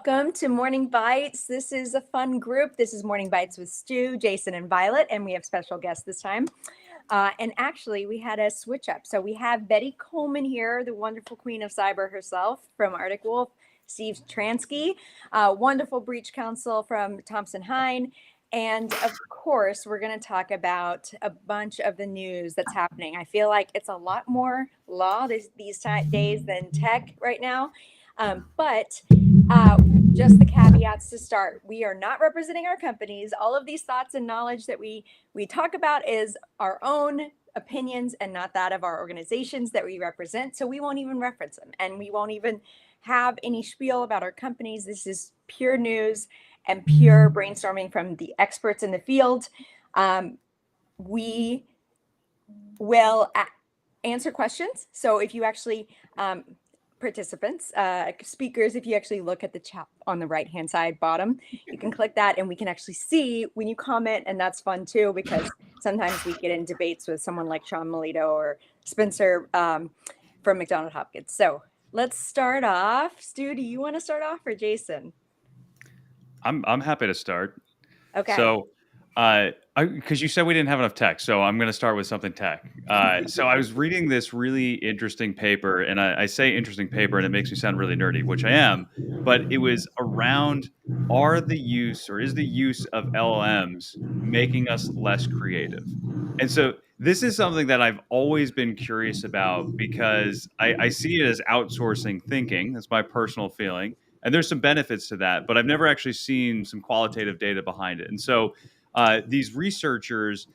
Welcome to Morning Bytes. This is a fun group. This is Morning Bytes with Stu, Jason, and Violet, and we have special guests this time. And actually, we had a switch up. So we have Betty Coleman here, the wonderful queen of cyber herself from Arctic Wolf, Steve Transky, wonderful breach counsel from Thompson Hine. And of course, we're going to talk about a bunch of the news that's happening. I feel like it's a lot more law these days than tech right now. But just the caveats to start. We are not representing our companies. All of these thoughts and knowledge that we talk about is our own opinions and not that of our organizations that we represent. So we won't even reference them, and we won't even have any spiel about our companies. This is pure news and pure brainstorming from the experts in the field. We will answer questions. So if you actually participants, speakers, if you actually look at the chat on the right hand side bottom, you can click that and we can actually see when you comment, and that's fun too, because sometimes we get in debates with someone like Sean Melito or Spencer from McDonald Hopkins. So let's start off. Stu, do you want to start off, or Jason? I'm happy to start. Okay. So because you said we didn't have enough tech, so I'm going to start with something tech. So I was reading this really interesting paper, and I say interesting paper, and it makes me sound really nerdy, which I am, but it was around is the use of LLMs making us less creative? And so this is something that I've always been curious about because I see it as outsourcing thinking. That's my personal feeling. And there's some benefits to that, but I've never actually seen some qualitative data behind it. And so these researchers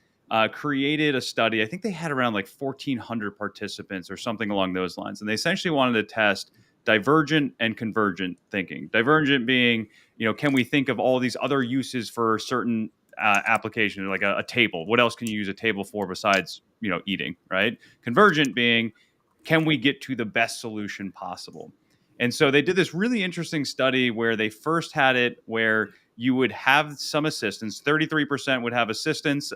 created a study. I think they had around like 1,400 participants or something along those lines. And they essentially wanted to test divergent and convergent thinking. Divergent being, can we think of all these other uses for certain applications, like a table? What else can you use a table for besides, eating, right? Convergent being, can we get to the best solution possible? And so they did this really interesting study where they first had it where you would have some assistance. 33% would have assistance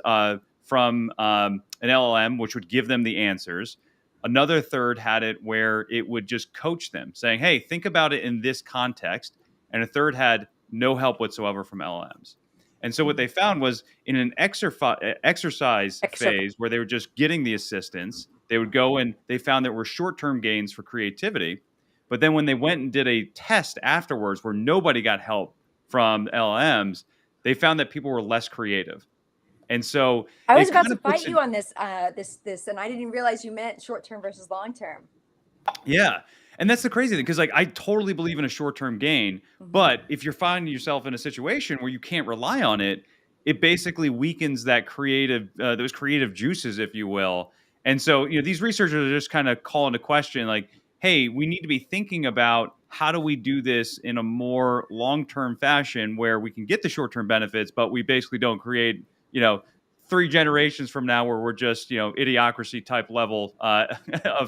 from an LLM, which would give them the answers. Another third had it where it would just coach them, saying, hey, think about it in this context. And a third had no help whatsoever from LLMs. And so what they found was in an exercise phase where they were just getting the assistance, they would go and they found there were short-term gains for creativity. But then when they went and did a test afterwards where nobody got help from LLMs, they found that people were less creative. And so I was about to fight you on this, and I didn't realize you meant short-term versus long-term. Yeah. And that's the crazy thing, because I totally believe in a short-term gain. Mm-hmm. But if you're finding yourself in a situation where you can't rely on it, it basically weakens that those creative juices, if you will. And so, these researchers are just kind of calling into question, like, hey, we need to be thinking about how do we do this in a more long-term fashion where we can get the short-term benefits, but we basically don't create, 3 generations from now where we're just, idiocracy type level of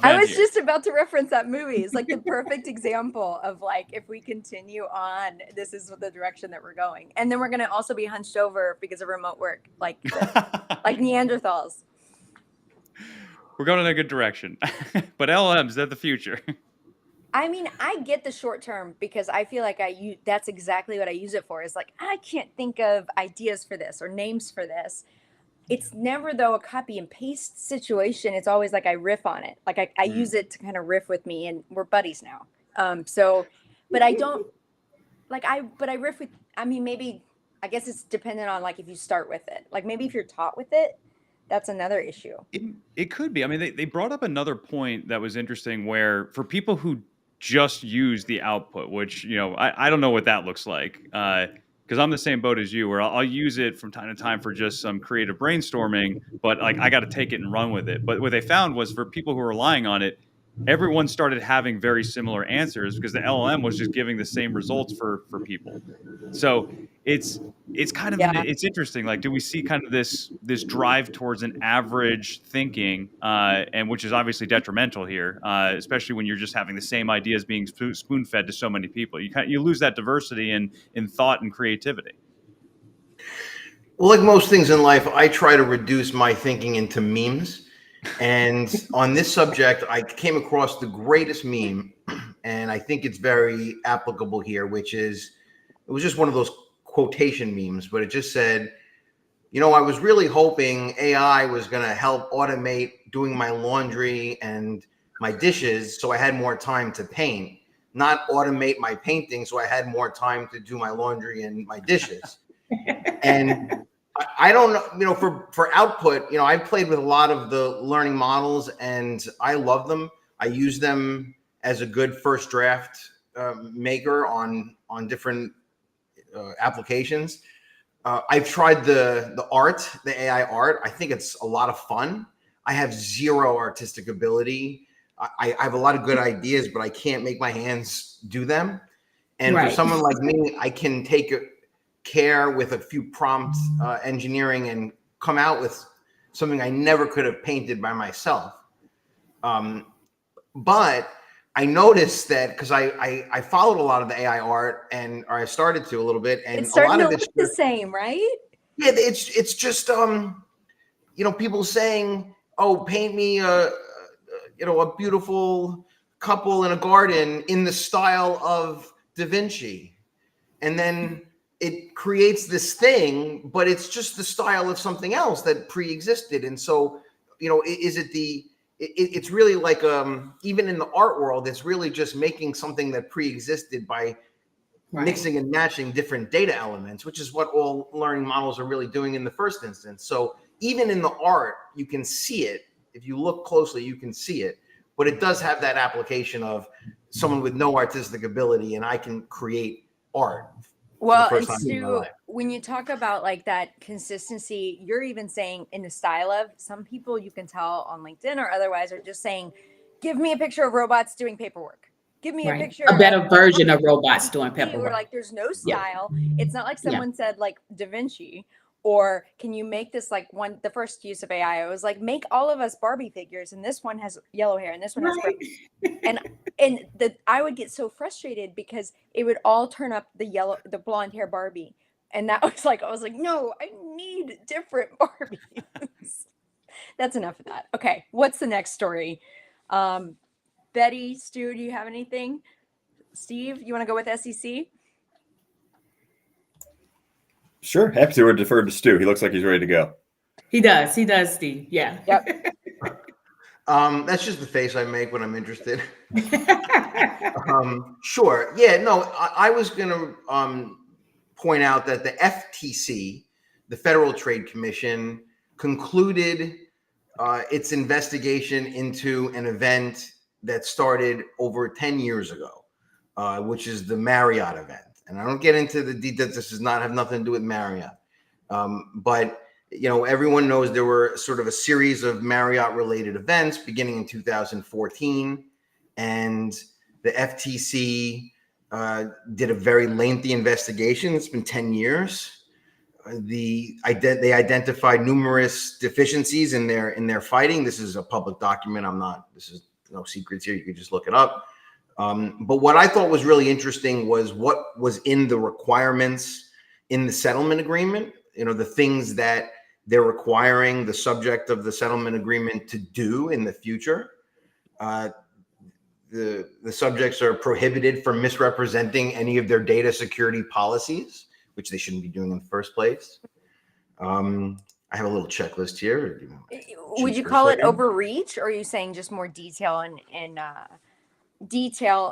I was just about to reference that movie. It's like the perfect example of like, if we continue on, this is the direction that we're going. And then we're going to also be hunched over because of remote work, like Neanderthals. We're going in a good direction. But LLMs, they're the future. I mean, I get the short term because I feel like that's exactly what I use it for. Is like, I can't think of ideas for this or names for this. It's never, though, a copy and paste situation. It's always like I riff on it. Like I use it to kind of riff with me, and we're buddies now. But I don't but I riff with, maybe, I guess it's dependent on like if you start with it. Like maybe if you're taught with it, that's another issue. It could be. I mean, they brought up another point that was interesting where for people who just use the output, which, I don't know what that looks like. Because I'm the same boat as you, where I'll use it from time to time for just some creative brainstorming, but like I got to take it and run with it. But what they found was for people who are relying on it, everyone started having very similar answers because the LLM was just giving the same results for people. So it's kind of it's interesting. Like, do we see kind of this drive towards an average thinking, and which is obviously detrimental here, especially when you're just having the same ideas being spoon fed to so many people. You lose that diversity in thought and creativity. Well, like most things in life, I try to reduce my thinking into memes. And on this subject, I came across the greatest meme, and I think it's very applicable here, which is, it was just one of those quotation memes, but it just said, I was really hoping AI was going to help automate doing my laundry and my dishes so I had more time to paint, not automate my painting so I had more time to do my laundry and my dishes. And I don't know, for output, I've played with a lot of the learning models and I love them. I use them as a good first draft maker on different applications. I've tried the AI art. I think it's a lot of fun. I have zero artistic ability. I have a lot of good ideas, but I can't make my hands do them. And for someone like me, I can take care with a few prompts, engineering, and come out with something I never could have painted by myself. But I noticed that because I followed a lot of the AI art, or I started to a little bit, and It's starting a lot to of look the same, right? Yeah, it's just people saying, "Oh, paint me a beautiful couple in a garden in the style of Da Vinci," and then it creates this thing, but it's just the style of something else that pre-existed. And so, is it it's really like even in the art world, it's really just making something that pre-existed by mixing and matching different data elements, which is what all learning models are really doing in the first instance. So even in the art, you can see it. If you look closely, you can see it, but it does have that application of someone with no artistic ability, and I can create art. Well, and Stu, when you talk about like that consistency, you're even saying in the style of, some people you can tell on LinkedIn or otherwise are just saying, give me a picture of robots doing paperwork. Give me a picture. A better version of robots doing paperwork. Or like, there's no style. It's not like someone said like Da Vinci, or can you make this like the first use of AI, I was like, make all of us Barbie figures, and this one has yellow hair and this one has brown. and I would get so frustrated because it would all turn up the blonde hair Barbie. And that was like, I was like, no, I need different Barbies. That's enough of that. Okay, what's the next story? Betty, Stu, do you have anything? Steve, you want to go with SEC? Sure, happy to. Defer to Stu. He looks like he's ready to go. He does, Steve. Yeah. Yep. That's just the face I make when I'm interested. Sure. Yeah, no, I was going to point out that the FTC, the Federal Trade Commission, concluded its investigation into an event that started over 10 years ago, which is the Marriott event. And I don't get into the details. This does not have nothing to do with Marriott. But, everyone knows there were sort of a series of Marriott-related events beginning in 2014. And the FTC did a very lengthy investigation. It's been 10 years. They identified numerous deficiencies in their fighting. This is a public document. This is no secrets here. You could just look it up. But what I thought was really interesting was what was in the requirements in the settlement agreement, the things that they're requiring the subject of the settlement agreement to do in the future. The subjects are prohibited from misrepresenting any of their data security policies, which they shouldn't be doing in the first place. I have a little checklist here. Would you call it overreach, or are you saying just more detail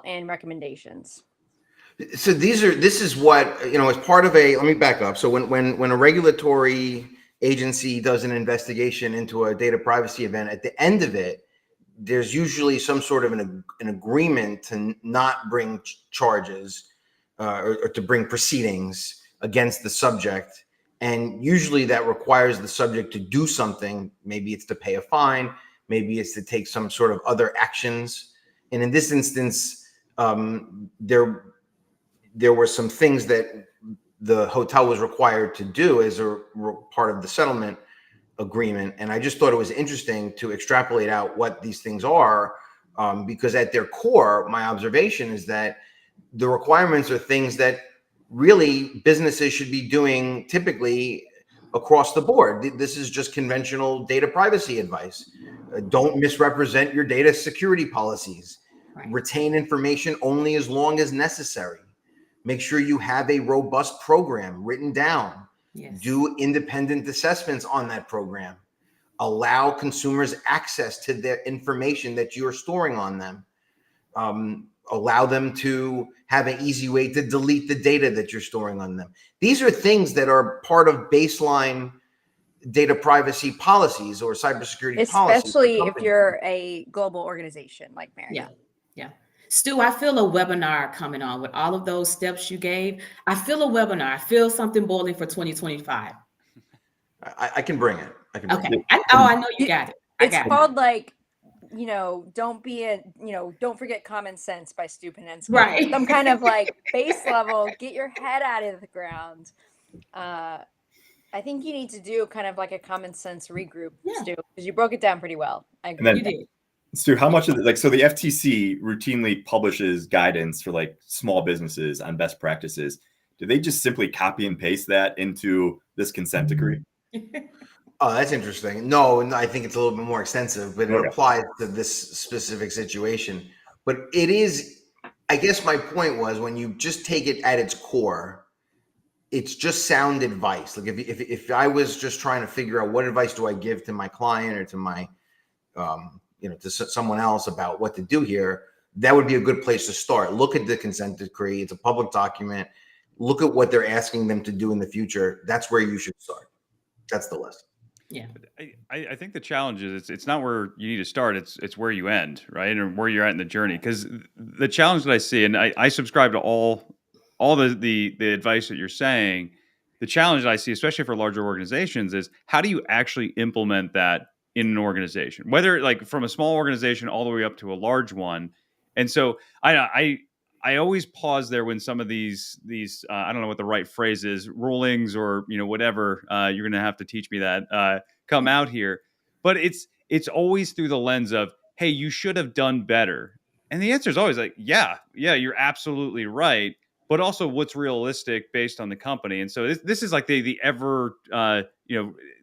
and recommendations? So this is what, as part of let me back up. So when a regulatory agency does an investigation into a data privacy event, at the end of it, there's usually some sort of an agreement to not bring charges or to bring proceedings against the subject. And usually that requires the subject to do something. Maybe it's to pay a fine. Maybe it's to take some sort of other actions. And in this instance, there were some things that the hotel was required to do as a part of the settlement agreement. And I just thought it was interesting to extrapolate out what these things are, because at their core, my observation is that the requirements are things that really businesses should be doing typically across the board. This is just conventional data privacy advice. Don't misrepresent your data security policies. Right. Retain information only as long as necessary. Make sure you have a robust program written down. Yes. Do independent assessments on that program. Allow consumers access to their information that you're storing on them. Allow them to have an easy way to delete the data that you're storing on them. These are things that are part of baseline data privacy policies or cybersecurity policies. Especially if you're a global organization like Marriott. Yeah. Yeah. Stu, I feel a webinar coming on with all of those steps you gave. I feel a webinar. I feel something boiling for 2025. I can bring it. I can bring it. I know you got it. It's called like, don't forget common sense by Stu Penensky. Right. Some kind of like base level, get your head out of the ground. I think you need to do kind of like a common sense regroup, Stu, because you broke it down pretty well. I agree. Then, you did. Stu, how much of it, so the FTC routinely publishes guidance for like small businesses on best practices. Do they just simply copy and paste that into this consent decree? Oh, that's interesting. No, I think it's a little bit more extensive, but it applies to this specific situation. But it is, I guess my point was, when you just take it at its core, it's just sound advice. Like if I was just trying to figure out what advice do I give to my client or to my, to someone else about what to do here, that would be a good place to start. Look at the consent decree. It's a public document. Look at what they're asking them to do in the future. That's where you should start. That's the list. Yeah. I think the challenge is it's not where you need to start. It's where you end, right? Or where you're at in the journey. Because the challenge that I see, and I subscribe to all the advice that you're saying. The challenge that I see, especially for larger organizations, is how do you actually implement that in an organization, whether like from a small organization all the way up to a large one. And so I always pause there when some of these I don't know what the right phrase is, rulings or whatever, you're going to have to teach me that, come out here. But it's always through the lens of, hey, you should have done better. And the answer is always like, yeah, you're absolutely right. But also what's realistic based on the company. And so this is like the ever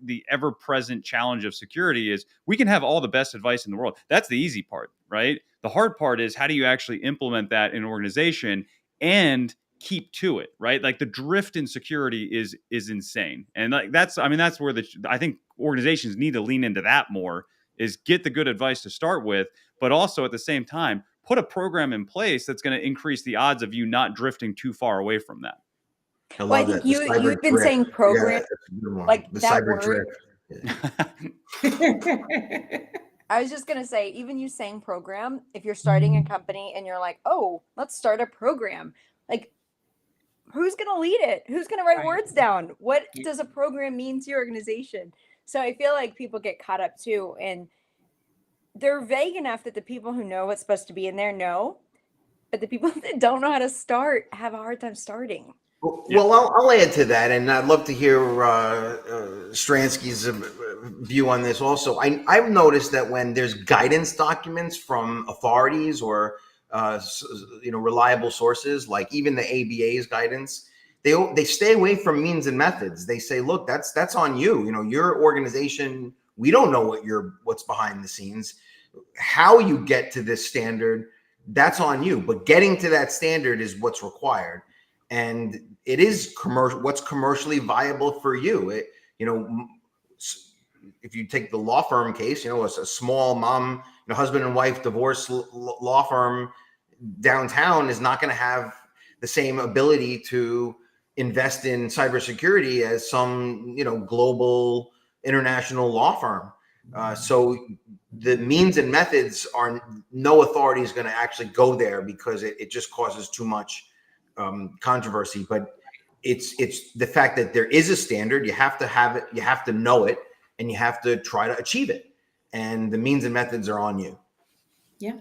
the ever present challenge of security is we can have all the best advice in the world. That's the easy part, right? The hard part is how do you actually implement that in an organization and keep to it, right? Like the drift in security is insane. And like that's where I think organizations need to lean into that more, is get the good advice to start with, but also at the same time, put a program in place that's going to increase the odds of you not drifting too far away from that. I think you've been saying program, like the that cyber word. drift. I was just going to say, even you saying program, if you're starting a company and you're like, oh, let's start a program, like who's going to lead it? Who's going to write words down? What does a program mean to your organization? So I feel like people get caught up too, and they're vague enough that the people who know what's supposed to be in there know, but the people that don't know how to start have a hard time starting. Well, I'll add to that, and I'd love to hear Stransky's view on this also. I've noticed that when there's guidance documents from authorities or reliable sources, like even the ABA's guidance, they stay away from means and methods. They say, look, that's on you. Your organization, we don't know what's behind the scenes. How you get to this standard, that's on you. But getting to that standard is what's required. And it is what's commercially viable for you. If you take the law firm case, it's a small mom, husband and wife divorce law firm downtown is not going to have the same ability to invest in cybersecurity as some, global international law firm. So the means and methods no authority is going to actually go there because it just causes too much controversy. But it's the fact that there is a standard. You have to have it, you have to know it, and you have to try to achieve it. And the means and methods are on you. Yeah.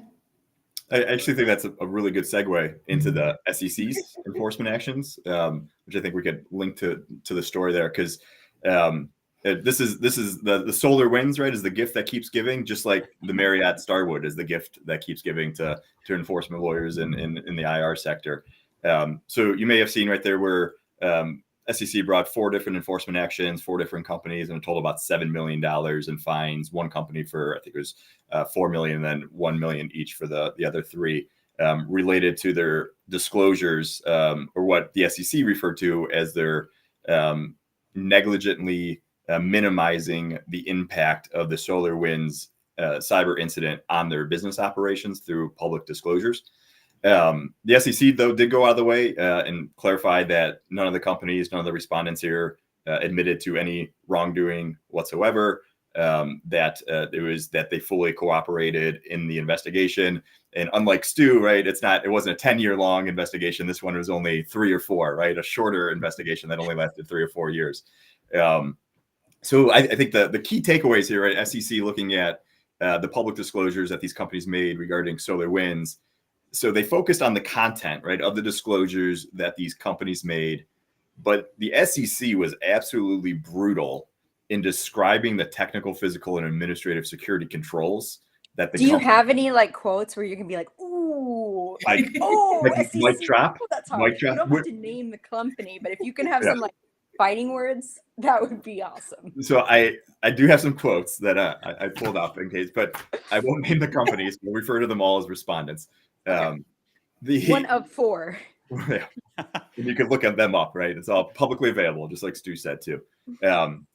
I actually think that's a really good segue into the SEC's enforcement actions, which I think we could link to the story there, because this is the solar winds, right, is the gift that keeps giving, just like the Marriott Starwood is the gift that keeps giving to enforcement lawyers in the IR sector. So you may have seen right there where SEC brought 4 different enforcement actions, 4 different companies, and a total about $7 million in fines. One company for, I think it was $4 million, and then $1 million each for the other 3, related to their disclosures, or what the SEC referred to as their negligently minimizing the impact of the SolarWinds cyber incident on their business operations through public disclosures. The SEC, though, did go out of the way and clarify that none of the companies, none of the respondents here admitted to any wrongdoing whatsoever, that it was that they fully cooperated in the investigation. And unlike Stu, right, it wasn't a 10-year long investigation. This one was only 3 or 4, right? A shorter investigation that only lasted 3 or 4 years. So I think the key takeaways here, right? SEC looking at the public disclosures that these companies made regarding SolarWinds. So they focused on the content, right, of the disclosures that these companies made. But the SEC was absolutely brutal in describing the technical, physical, and administrative security controls that the Do you have any like quotes where you can be like, ooh, like, oh, like SEC, mic drop? oh, that's hard. You don't have to name the company, but if you can have some like fighting words, that would be awesome. So I do have some quotes that I pulled up in case, but I won't name the companies. We'll refer to them all as respondents. Okay. One of 4. Yeah. And you can look at them up, right? It's all publicly available, just like Stu said too.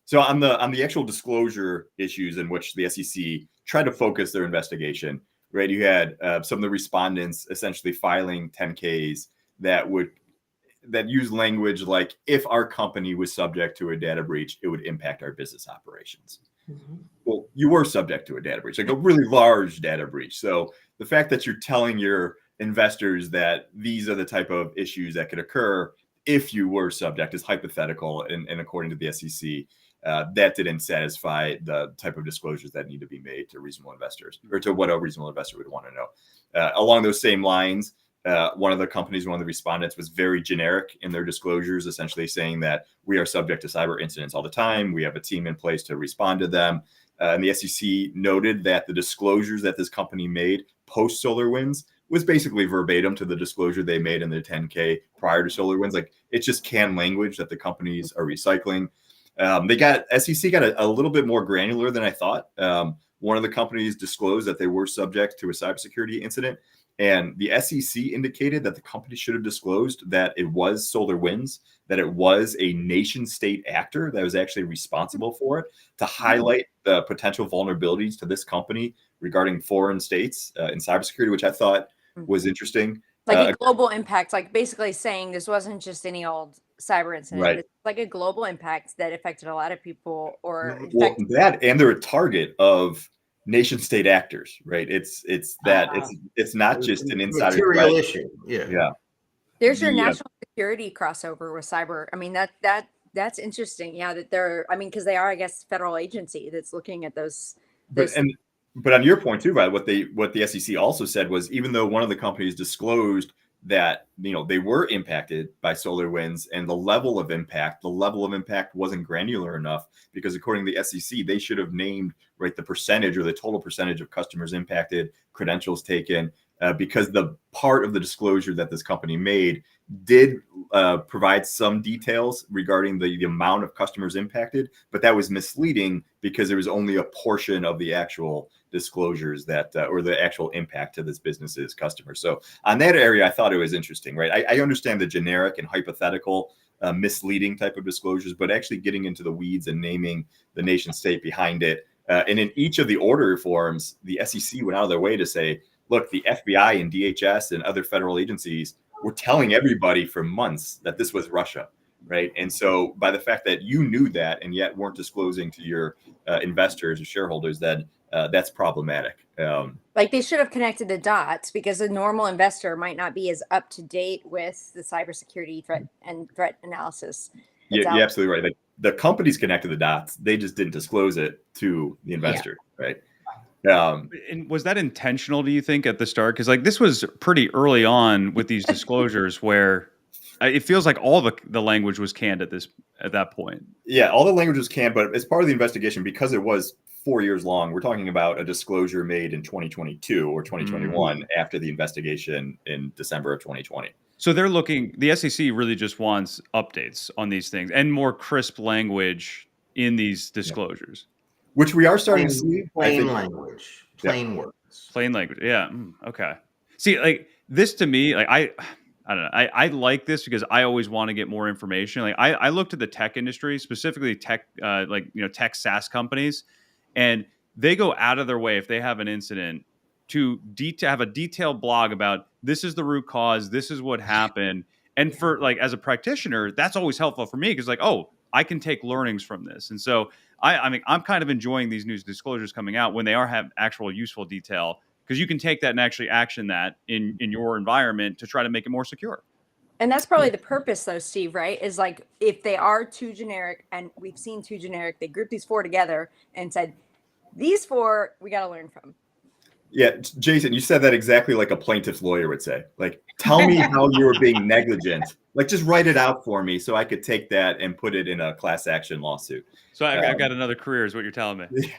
So on the actual disclosure issues in which the SEC tried to focus their investigation, right? You had some of the respondents essentially filing 10-Ks that use language like, if our company was subject to a data breach, it would impact our business operations. Mm-hmm. Well, you were subject to a data breach, like a really large data breach. So the fact that you're telling your investors that these are the type of issues that could occur if you were subject is hypothetical, and according to the SEC, that didn't satisfy the type of disclosures that need to be made to reasonable investors, or to what a reasonable investor would want to know. Along those same lines, one of the companies, one of the respondents, was very generic in their disclosures, essentially saying that we are subject to cyber incidents all the time. We have a team in place to respond to them. And the SEC noted that the disclosures that this company made post SolarWinds was basically verbatim to the disclosure they made in their 10-K prior to SolarWinds. Like, it's just canned language that the companies are recycling. SEC got a little bit more granular than I thought. One of the companies disclosed that they were subject to a cybersecurity incident, and the SEC indicated that the company should have disclosed that it was SolarWinds, that it was a nation state actor that was actually responsible for it, to highlight the potential vulnerabilities to this company regarding foreign states in cybersecurity, which I thought was interesting. Like a global impact, like basically saying this wasn't just any old cyber incident. Right. It's like a global impact that affected a lot of people, or that, and they're a target of nation state actors, right? It's not just an insider material issue. Yeah. There's your national security crossover with cyber. I mean, that's interesting. Yeah, that they're, I mean, because they are, I guess, federal agency that's looking at those. But on your point too, right? What the SEC also said was, even though one of the companies disclosed that, you know, they were impacted by SolarWinds, and the level of impact wasn't granular enough, because according to the SEC, they should have named, right, the percentage or the total percentage of customers impacted, credentials taken, because the part of the disclosure that this company made did provide some details regarding the amount of customers impacted, but that was misleading because there was only a portion of the actual disclosures that or the actual impact to this business's customers. So on that area, I thought it was interesting, right? I understand the generic and hypothetical misleading type of disclosures, but actually getting into the weeds and naming the nation state behind it. And in each of the order forms, the SEC went out of their way to say, look, the FBI and DHS and other federal agencies were telling everybody for months that this was Russia, right? And so by the fact that you knew that and yet weren't disclosing to your investors or shareholders, that that's problematic. Like, they should have connected the dots, because a normal investor might not be as up to date with the cybersecurity threat analysis. You're absolutely right. Like, the companies connected the dots, they just didn't disclose it to the investor, right? And was that intentional, do you think, at the start? Because like, this was pretty early on with these disclosures where it feels like all the language was canned at that point. Yeah, all the language was canned, but as part of the investigation, because it was 4 years long, we're talking about a disclosure made in 2022 or 2021 after the investigation in December of 2020. So they're looking. The SEC really just wants updates on these things and more crisp language in these disclosures. Which we are starting to see. I Plain think. language, Yeah. plain words. Plain language. Yeah. Okay. See, like this to me, like I don't know. I like this because I always want to get more information. Like I looked at the tech industry, specifically tech, tech SaaS companies, and they go out of their way if they have an incident to have a detailed blog about this is the root cause, this is what happened. And for like as a practitioner, that's always helpful for me because like, oh, I can take learnings from this. And so I mean, I'm kind of enjoying these news disclosures coming out when they have actual useful detail because you can take that and actually action that in your environment to try to make it more secure. And that's probably the purpose, though, Steve, right? Is like if they are too generic, and we've seen too generic, they grouped these 4 together and said, these 4 we got to learn from. Yeah, Jason, you said that exactly like a plaintiff's lawyer would say. Like, tell me how you were being negligent. Like, just write it out for me so I could take that and put it in a class action lawsuit. So I've got another career, is what you're telling me.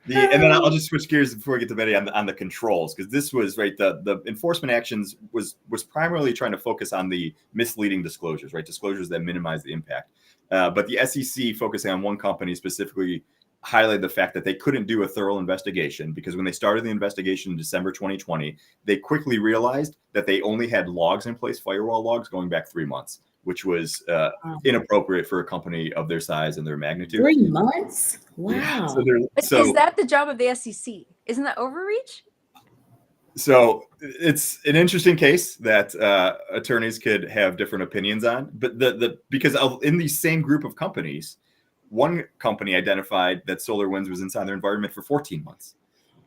And then I'll just switch gears before we get to Betty on the controls, because this was right. The enforcement actions was primarily trying to focus on the misleading disclosures, right? Disclosures that minimize the impact. But the SEC, focusing on one company specifically, highlighted the fact that they couldn't do a thorough investigation because when they started the investigation in December 2020, they quickly realized that they only had logs in place, firewall logs going back 3 months, which was inappropriate for a company of their size and their magnitude. 3 months? Wow. Yeah. Is that the job of the SEC? Isn't that overreach? So it's an interesting case that attorneys could have different opinions on, but because in the same group of companies, one company identified that SolarWinds was inside their environment for 14 months,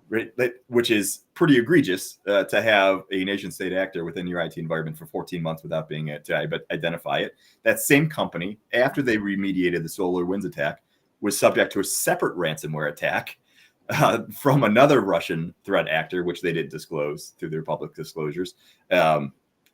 right? Which is pretty egregious to have a nation state actor within your IT environment for 14 months without being able to identify it. That same company, after they remediated the SolarWinds attack, was subject to a separate ransomware attack from another Russian threat actor, which they didn't disclose through their public disclosures.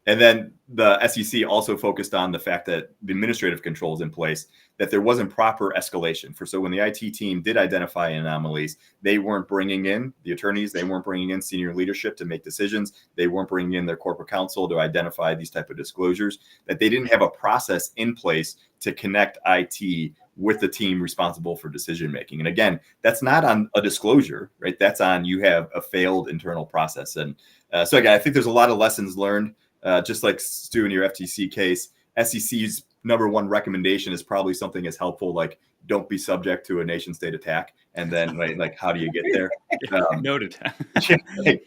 And then the SEC also focused on the fact that the administrative controls in place, that there wasn't proper escalation. So when the IT team did identify anomalies, they weren't bringing in the attorneys, they weren't bringing in senior leadership to make decisions, they weren't bringing in their corporate counsel to identify these type of disclosures, that they didn't have a process in place to connect IT with the team responsible for decision making. And again, that's not on a disclosure, right? That's on you have a failed internal process. And so again, I think there's a lot of lessons learned. Just like Stu in your FTC case, SEC's number one recommendation is probably something as helpful, like don't be subject to a nation state attack. And then like, how do you get there? Noted.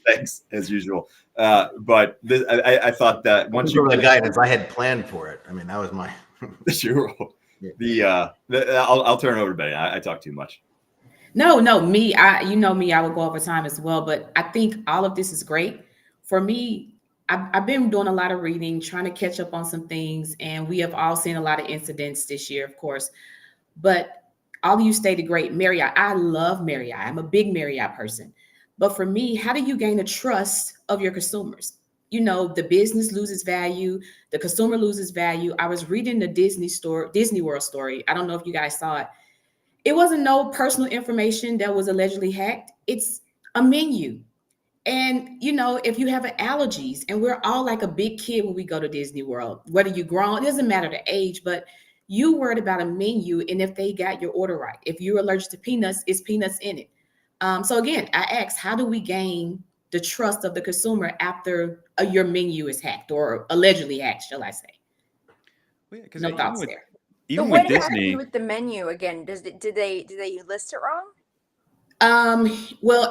Thanks, as usual. But I thought that once you the guidance, I had planned for it. I mean, that was my sure. I'll turn it over to Betty. I talk too much. No, me. You know me. I would go over time as well. But I think all of this is great for me. I've been doing a lot of reading, trying to catch up on some things, and we have all seen a lot of incidents this year, of course. But all of you stated great. Marriott, I love Marriott. I'm a big Marriott person. But for me, how do you gain the trust of your consumers? You know, the business loses value, the consumer loses value. I was reading the Disney World story. I don't know if you guys saw it. It wasn't no personal information that was allegedly hacked. It's a menu. And, you know, if you have allergies, and we're all like a big kid when we go to Disney World, whether you're grown, it doesn't matter the age, but you worried about a menu and if they got your order right. If you're allergic to peanuts, it's peanuts in it. So again, I asked, how do we gain the trust of the consumer after your menu is hacked or allegedly hacked, shall I say? Well, yeah, No thoughts there. Even So with what Disney, happened with the menu again? Did they list it wrong? Well,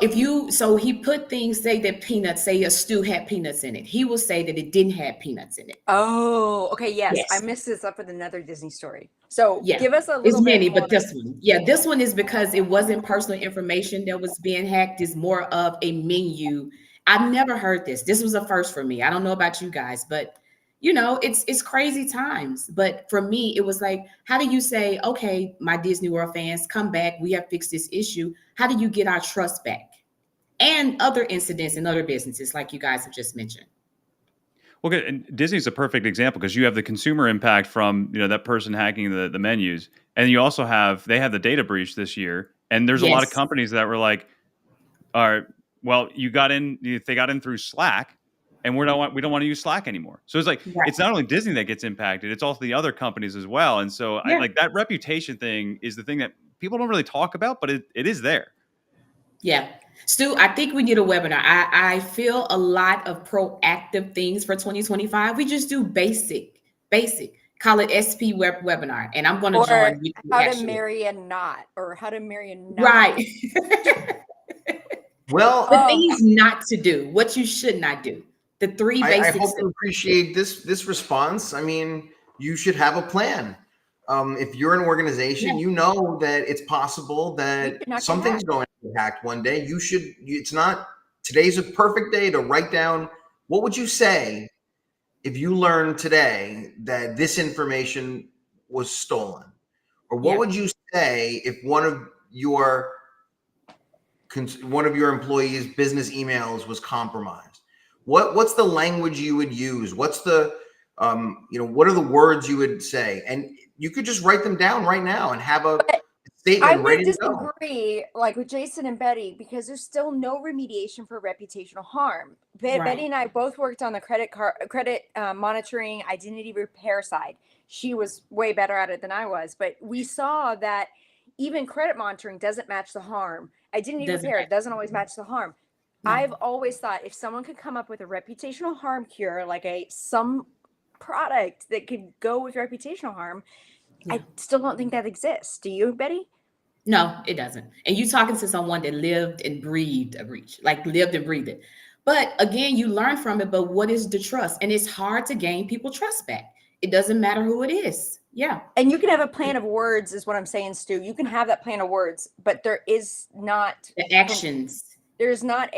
he put things, say that peanuts, say a stew had peanuts in it. He will say that it didn't have peanuts in it. Oh, okay. Yes. Yes. I missed this up with another Disney story. So Yeah. give us a little It's bit many, more. but this one is because it wasn't personal information that was being hacked. It's more of a menu. I've never heard this. This was a first for me. I don't know about you guys, but you know, it's crazy times. But for me, it was like, how do you say, okay, my Disney World fans, come back. We have fixed this issue. How do you get our trust back? And other incidents in other businesses, like you guys have just mentioned. well, good. And Disney's a perfect example because you have the consumer impact from that person hacking the menus, and you also they have the data breach this year, and there's a lot of companies that were like, all right, well, they got in through Slack. and we don't want to use Slack anymore. So it's like Right. it's not only Disney that gets impacted, it's also the other companies as well. And so I Yeah. like that reputation thing is the thing that people don't really talk about, but it is there. Yeah. Stu, I think we need a webinar. I feel a lot of proactive things for 2025. We just do basic. Call it SP webinar. And I'm going to Or join with you how to actually. marry a knot, or how to marry a knot. Right. Well, The things not to do, what you should not do. The three I basics. hope you appreciate this response. I mean, you should have a plan. If you're an organization, you know that it's possible that something's going to get hacked one day. It's not, today's a perfect day to write down, what would you say if you learned today that this information was stolen? Or what would you say if one of your employees' business emails was compromised? What's the language you would use? What's the what are the words you would say? And you could just write them down right now and have a statement ready to go. I would disagree, like with Jason and Betty, because there's still no remediation for reputational harm. Betty and I both worked on the credit monitoring, identity repair side. She was way better at it than I was, but we saw that even credit monitoring doesn't match the harm. Identity repair doesn't always match the harm. No. I've always thought if someone could come up with a reputational harm cure, like some product that could go with reputational harm, I still don't think that exists. Do you, Betty? No, it doesn't. And you talking to someone that lived and breathed a breach, like lived and breathed it. But again, you learn from it. But what is the trust? And it's hard to gain people trust back. It doesn't matter who it is. Yeah. And you can have a plan of words, is what I'm saying, Stu. You can have that plan of words, but there is not the actions. There's not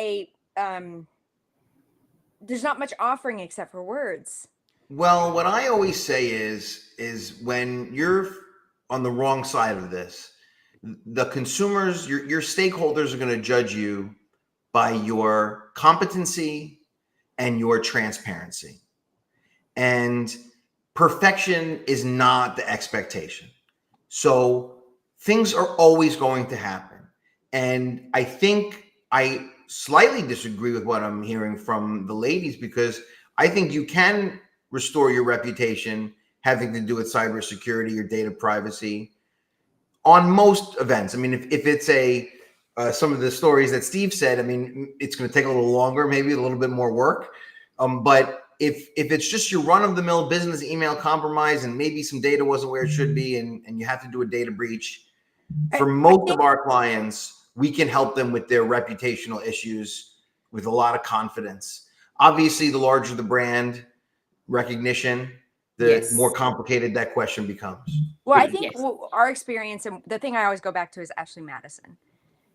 there's not much offering except for words. Well, what I always say is when you're on the wrong side of this, the consumers, your stakeholders are going to judge you by your competency and your transparency. And perfection is not the expectation. So things are always going to happen. And I think I slightly disagree with what I'm hearing from the ladies, because I think you can restore your reputation having to do with cybersecurity or data privacy on most events. I mean, if it's some of the stories that Steve said, I mean, it's going to take a little longer, maybe a little bit more work. But if it's just your run-of-the-mill business email compromise and maybe some data wasn't where it should be, and you have to do a data breach, for most of our clients, we can help them with their reputational issues with a lot of confidence. Obviously, the larger the brand recognition, the more complicated that question becomes. Well, I think our experience, and the thing I always go back to, is Ashley Madison.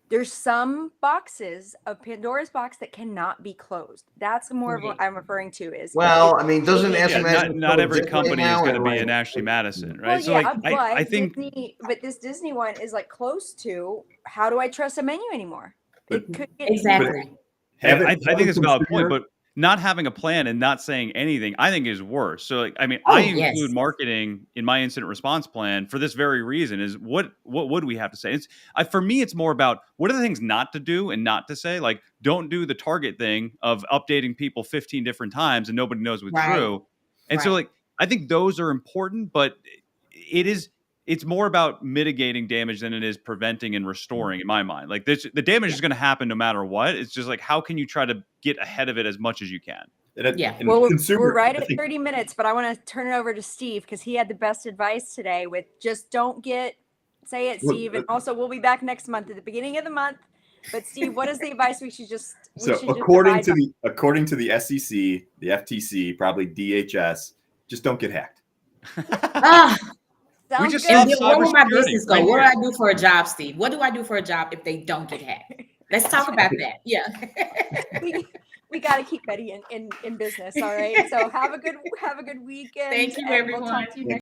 There's some boxes of Pandora's box that cannot be closed. That's more of what I'm referring to. I mean, doesn't Ashley Madison? Not every company is going to be an Ashley Madison, right? Well, so I think but this Disney one is like close to, how do I trust a menu anymore? It could get exactly. I think it's a valid point, but not having a plan and not saying anything, I think, is worse. So, I mean, I include marketing in my incident response plan for this very reason. Is what would we have to say? For me, it's more about what are the things not to do and not to say. Like, don't do the Target thing of updating people 15 different times and nobody knows what's true. And so, like, I think those are important, but it's more about mitigating damage than it is preventing and restoring, in my mind. Like, the damage is going to happen no matter what. It's just like, how can you try to get ahead of it as much as you can? Well, we're right at 30 minutes, but I want to turn it over to Steve, because he had the best advice today with just don't say it, Steve. And also, we'll be back next month at the beginning of the month. But Steve, what is the advice we should just? According to the SEC, the FTC, probably DHS, just don't get hacked. Sounds just good. Where will my business go? What do I do for a job, Steve? What do I do for a job if they don't get hacked? Let's talk about that. Yeah. we got to keep Betty in business. All right. So have a good weekend. Thank you, everyone. We'll talk to you next